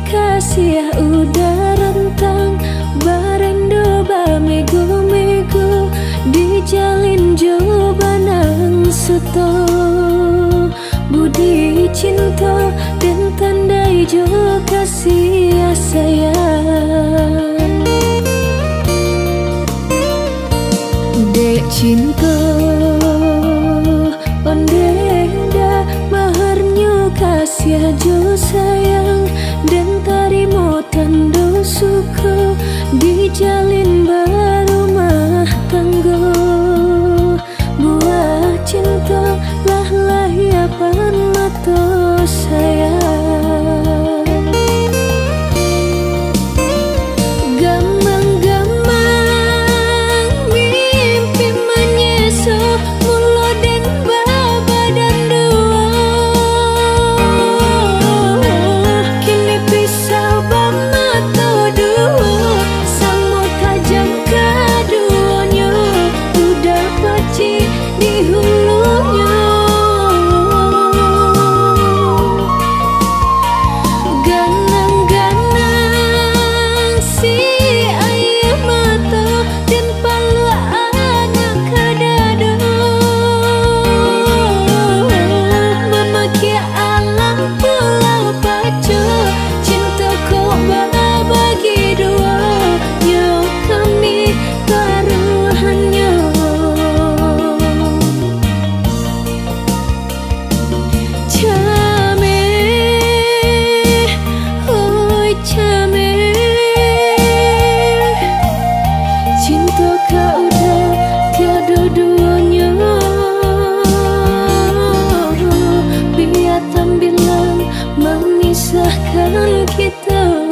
Kasih udah rentang barendo bamego-mego dijalin coba nang suto budi cinta dan tandai jo kasih sayang dek cinta ondeda maharnya kasih jo sayang dan tarimo tando suku dijalin barumah tangga buah cinta lah lahiapan mata sayang gamang-gamang mimpi menyeso mulo dan baba dan dua kini pisau bamata dua sama tajam keduanya udah paci di hulunya ganang-ganang si ayah mata dan palu anak kadado memaki alam pulau pacu cinta kau bagi dua nyo kami taruhannya Chame, oh chame, cinta kau udah tiada duanya. Biar tampilan memisahkan kita.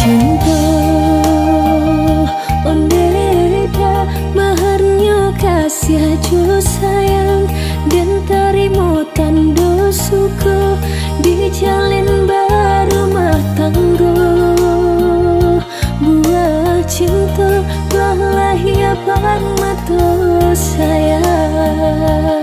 Cinta ondeda maharnya kasih jo sayang dan tarimo tando suku dijalin barumah tangga buah cinta lah lahiapan mata sayang